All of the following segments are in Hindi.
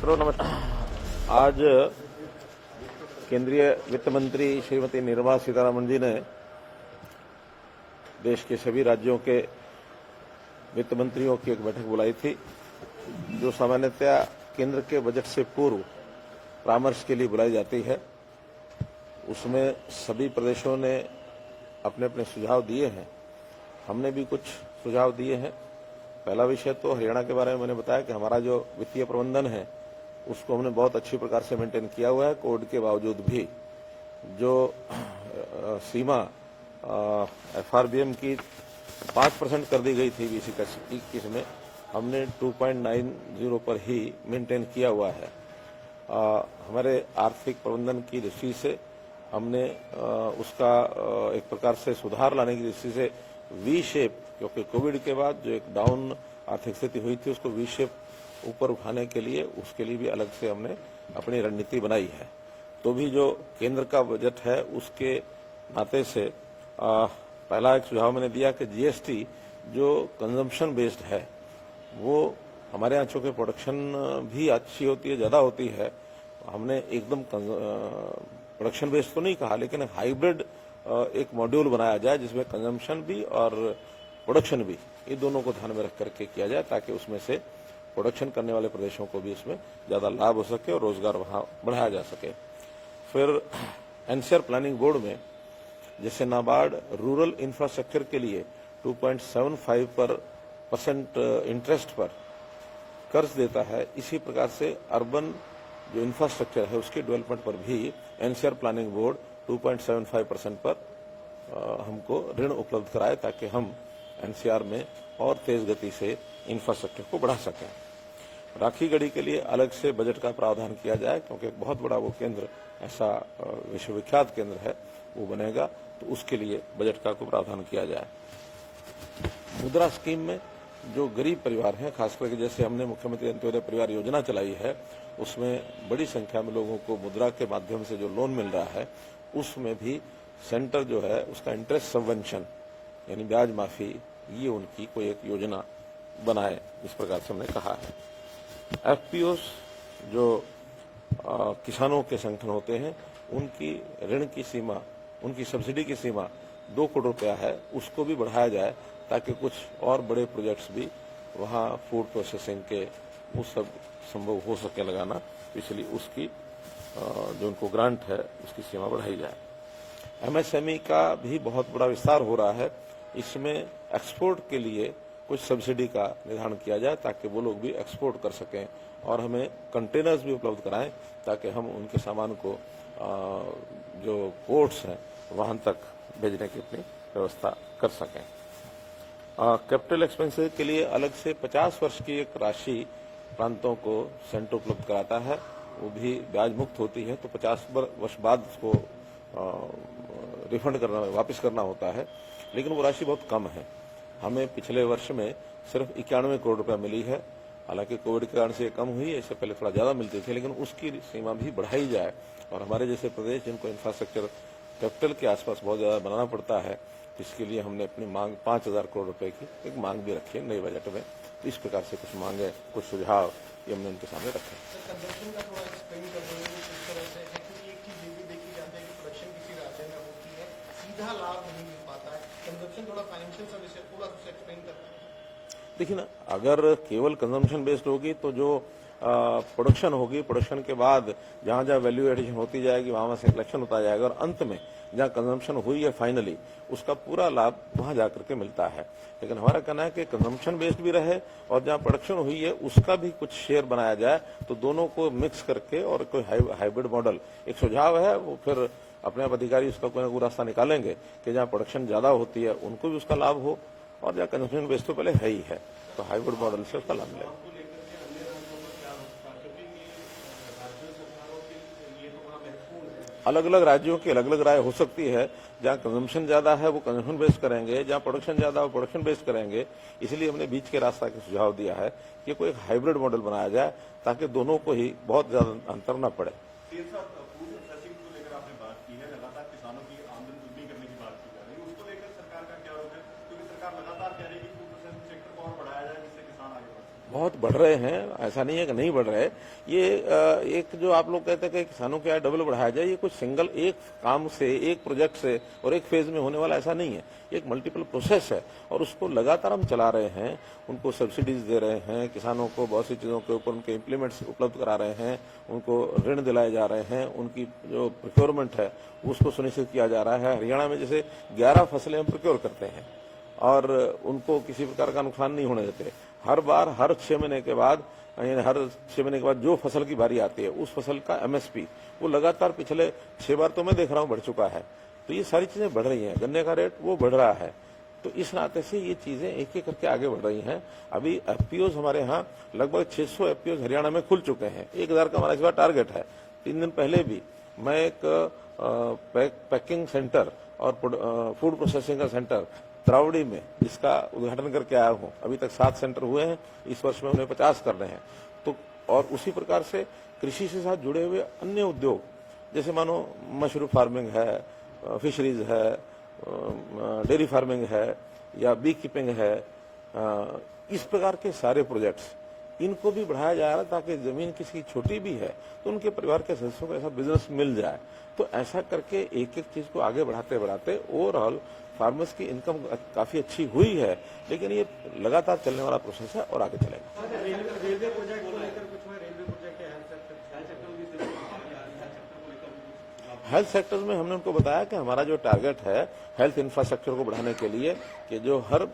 मित्रों नमस्कार। आज केंद्रीय वित्त मंत्री श्रीमती निर्मला सीतारमण जी ने देश के सभी राज्यों के वित्त मंत्रियों की एक बैठक बुलाई थी, जो सामान्यतया केंद्र के बजट से पूर्व परामर्श के लिए बुलाई जाती है। उसमें सभी प्रदेशों ने अपने अपने सुझाव दिए हैं। हमने भी कुछ सुझाव दिए हैं। पहला विषय तो हरियाणा के बारे में मैंने बताया कि हमारा जो वित्तीय प्रबंधन है उसको हमने बहुत अच्छी प्रकार से मेंटेन किया हुआ है। कोविड के बावजूद भी जो सीमा एफआरबीएम की 5% कर दी गई थी 2021 में, हमने 2.90 पर ही मेंटेन किया हुआ है। हमारे आर्थिक प्रबंधन की दृष्टि से हमने उसका एक प्रकार से सुधार लाने की दृष्टि से वी शेप, क्योंकि कोविड के बाद जो एक डाउन आर्थिक स्थिति हुई थी उसको वी शेप ऊपर उठाने के लिए उसके लिए भी अलग से हमने अपनी रणनीति बनाई है। तो भी जो केंद्र का बजट है उसके नाते से पहला एक सुझाव मैंने दिया कि जीएसटी जो कंजम्पशन बेस्ड है वो हमारे यहाँ चूंकि प्रोडक्शन भी अच्छी होती है, ज्यादा होती है, हमने एकदम प्रोडक्शन बेस्ड तो नहीं कहा, लेकिन हाइब्रिड एक मॉड्यूल बनाया जाए जिसमें कंजम्पशन भी और प्रोडक्शन भी, ये दोनों को ध्यान में रख करके किया जाए ताकि उसमें से प्रोडक्शन करने वाले प्रदेशों को भी इसमें ज्यादा लाभ हो सके और रोजगार वहां बढ़ाया जा सके। फिर एनसीआर प्लानिंग बोर्ड में जैसे नाबार्ड रूरल इंफ्रास्ट्रक्चर के लिए 2.75% इंटरेस्ट पर कर्ज देता है, इसी प्रकार से अर्बन जो इंफ्रास्ट्रक्चर है उसके डेवलपमेंट पर भी एनसीआर प्लानिंग बोर्ड 2.75% पर हमको ऋण उपलब्ध कराए ताकि हम एनसीआर में और तेज गति से इंफ्रास्ट्रक्चर को बढ़ा सकें। राखी गढ़ी के लिए अलग से बजट का प्रावधान किया जाए, क्योंकि एक बहुत बड़ा वो केंद्र, ऐसा विश्वविख्यात केंद्र है, वो बनेगा, तो उसके लिए बजट का को प्रावधान किया जाए। मुद्रा स्कीम में जो गरीब परिवार हैं, खासकर के जैसे हमने मुख्यमंत्री अंत्योदय परिवार योजना चलाई है, उसमें बड़ी संख्या में लोगों को मुद्रा के माध्यम से जो लोन मिल रहा है, उसमें भी सेंटर जो है उसका इंटरेस्ट सबवेंशन यानी ब्याज माफी, ये उनकी कोई एक योजना बनाए, इस प्रकार से हमने कहा है। एफपीओ जो किसानों के संगठन होते हैं, उनकी ऋण की सीमा, उनकी सब्सिडी की सीमा 2 करोड़ रुपया है, उसको भी बढ़ाया जाए ताकि कुछ और बड़े प्रोजेक्ट्स भी वहाँ फूड प्रोसेसिंग के वो सब संभव हो सके लगाना, इसलिए उसकी जो उनको ग्रांट है उसकी सीमा बढ़ाई जाए। एमएसएमई का भी बहुत बड़ा विस्तार हो रहा है, इसमें एक्सपोर्ट के लिए कुछ सब्सिडी का निर्धारण किया जाए ताकि वो लोग भी एक्सपोर्ट कर सकें और हमें कंटेनर्स भी उपलब्ध कराएं ताकि हम उनके सामान को जो पोर्ट्स हैं वहां तक भेजने की अपनी व्यवस्था कर सकें। कैपिटल एक्सपेंसेस के लिए अलग से 50 वर्ष की एक राशि प्रांतों को सेंटर उपलब्ध कराता है, वो भी ब्याज मुक्त होती है, तो 50 वर्ष बाद उसको रिफंड करना, वापस करना होता है, लेकिन वो राशि बहुत कम है। हमें पिछले वर्ष में सिर्फ 91 करोड़ रुपया मिली है, हालांकि कोविड के कारण से ये कम हुई है, इससे पहले थोड़ा ज्यादा मिलती थी, लेकिन उसकी सीमा भी बढ़ाई जाए और हमारे जैसे प्रदेश जिनको इंफ्रास्ट्रक्चर कैपिटल के आसपास बहुत ज्यादा बनाना पड़ता है, इसके लिए हमने अपनी मांग 5000 करोड़ रुपए की एक मांग भी रखी है नए बजट में। तो इस प्रकार से कुछ मांगे, कुछ सुझाव ये हमने उनके सामने रखे। देखिए ना, अगर केवल कंजम्पशन बेस्ड होगी तो जो प्रोडक्शन होगी, प्रोडक्शन के बाद जहां जहां वैल्यू एडिशन होती जाएगी वहां से कलेक्शन होता जाएगा और अंत में जहां कंजम्पशन हुई है फाइनली उसका पूरा लाभ वहां जाकर के मिलता है। लेकिन हमारा कहना है कि कंजम्पशन बेस्ड भी रहे और जहां प्रोडक्शन हुई है उसका भी कुछ शेयर बनाया जाए, तो दोनों को मिक्स करके और कोई हाइब्रिड मॉडल एक सुझाव है, वो फिर अपने आप अधिकारी उसका कोई ना कोई रास्ता निकालेंगे कि जहां प्रोडक्शन ज्यादा होती है उनको भी उसका लाभ हो और जहां कंजम्पशन बेस्ड तो पहले है ही है, तो हाइब्रिड मॉडल से उसका लाभ मिलेगा। अलग अलग राज्यों की अलग अलग राय हो सकती है, जहां कंजम्पशन ज्यादा है वो कंजम्पशन बेस्ड करेंगे, जहां प्रोडक्शन ज्यादा है वो प्रोडक्शन बेस्ड करेंगे। इसलिए हमने बीच के रास्ता का सुझाव दिया है कि कोई एक हाइब्रिड मॉडल बनाया जाए ताकि दोनों को ही बहुत ज्यादा अंतर न पड़े। बहुत बढ़ रहे हैं, ऐसा नहीं है कि नहीं बढ़ रहे। ये एक जो आप लोग कहते हैं कि किसानों के आय डबल बढ़ाया जाए, ये कुछ सिंगल एक काम से, एक प्रोजेक्ट से और एक फेज में होने वाला ऐसा नहीं है। एक मल्टीपल प्रोसेस है और उसको लगातार हम चला रहे हैं। उनको सब्सिडीज दे रहे हैं, किसानों को बहुत सी चीजों के ऊपर उनके इम्प्लीमेंट्स उपलब्ध करा रहे हैं, उनको ऋण दिलाए जा रहे हैं, उनकी जो प्रोक्योरमेंट है उसको सुनिश्चित किया जा रहा है। हरियाणा में जैसे 11 फसलें हम प्रोक्योर करते हैं और उनको किसी प्रकार का नुकसान नहीं होने देते। हर बार हर 6 महीने के बाद, यानी हर 6 महीने के बाद जो फसल की बारी आती है उस फसल का एमएसपी वो लगातार पिछले 6 बार तो मैं देख रहा हूं बढ़ चुका है। तो ये सारी चीजें बढ़ रही हैं, गन्ने का रेट वो बढ़ रहा है। तो इस नाते से ये चीजें एक एक करके आगे बढ़ रही हैं। अभी एफपीओज हमारे यहाँ लगभग 600 एफपीओज हरियाणा में खुल चुके हैं। 1000 का हमारा इस बार टारगेट है। 3 दिन पहले भी मैं एक पैकिंग सेंटर और फूड प्रोसेसिंग का सेंटर त्रावड़ी में, जिसका उद्घाटन करके आया हूं। अभी तक 7 सेंटर हुए हैं, इस वर्ष में उन्हें 50 करने हैं। तो और उसी प्रकार से कृषि से साथ जुड़े हुए अन्य उद्योग, जैसे मानो मशरूम फार्मिंग है, फिशरीज है, डेयरी फार्मिंग है या बी कीपिंग है, इस प्रकार के सारे प्रोजेक्ट्स, इनको भी बढ़ाया जा रहा है ताकि जमीन किसी की छोटी भी है तो उनके परिवार के सदस्यों को ऐसा बिजनेस मिल जाए। तो ऐसा करके एक एक चीज को आगे बढ़ाते बढ़ाते ओवरऑल फार्मर्स की इनकम काफी अच्छी हुई है। लेकिन ये लगातार चलने वाला प्रोसेस है और आगे चलेगा। रेलवे प्रोजेक्ट को लेकर कुछ हुआ? रेलवे प्रोजेक्ट है, हेल्थ सेक्टर में हमने उनको बताया कि हमारा जो टारगेट है हेल्थ इंफ्रास्ट्रक्चर को बढ़ाने के लिए कि जो हर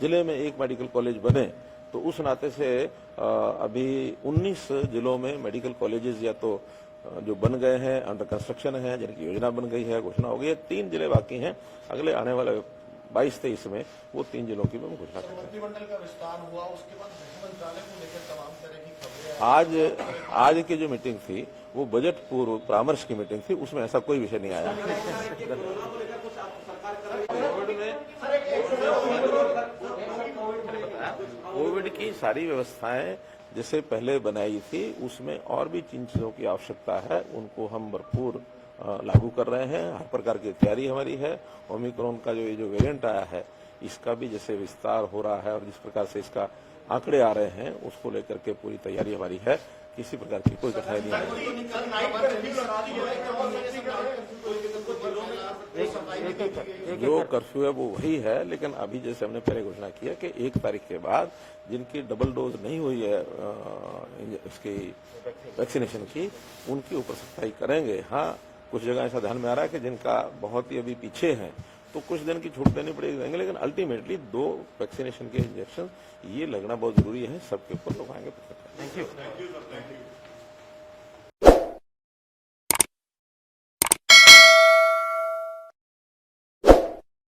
जिले में एक मेडिकल कॉलेज बने, तो उस नाते से अभी 19 जिलों में मेडिकल कॉलेजेस या तो जो बन गए हैं, अंडर कंस्ट्रक्शन है, जिनकी योजना बन गई है, घोषणा हो गई है। 3 जिले बाकी हैं। अगले आने वाले 22-23 में वो 3 जिलों की मैं घोषणा करूंगा। मंत्रिमंडल का विस्तार हुआ, उसके बाद गृह मंत्रालय को लेकर तमाम तरह की खबरें आज की जो मीटिंग थी वो बजट पूर्व परामर्श की मीटिंग थी, उसमें ऐसा कोई विषय नहीं आया। कोविड की सारी व्यवस्थाएं जैसे पहले बनाई थी उसमें और भी जिन चीजों की आवश्यकता है उनको हम भरपूर लागू कर रहे हैं। हर प्रकार की तैयारी हमारी है। ओमिक्रॉन का जो वेरिएंट आया है इसका भी जैसे विस्तार हो रहा है और जिस प्रकार से इसका आंकड़े आ रहे हैं उसको लेकर के पूरी तैयारी हमारी है। किसी प्रकार की कोई कठिनाई नहीं आएगी। जो कर्फ्यू है वो वही है, लेकिन अभी जैसे हमने पहले घोषणा किया कि 1 तारीख के बाद जिनकी डबल डोज नहीं हुई है इसकी वैक्सीनेशन की, उनकी ऊपर सख्ताई करेंगे। हाँ, कुछ जगह ऐसा ध्यान में आ रहा है कि जिनका बहुत ही अभी पीछे हैं तो कुछ दिन की छूट देनी पड़ेगी, लेकिन अल्टीमेटली 2 वैक्सीनेशन के इंजेक्शन ये लगना बहुत जरूरी है। सबके ऊपर लोग आएंगे। Thank you.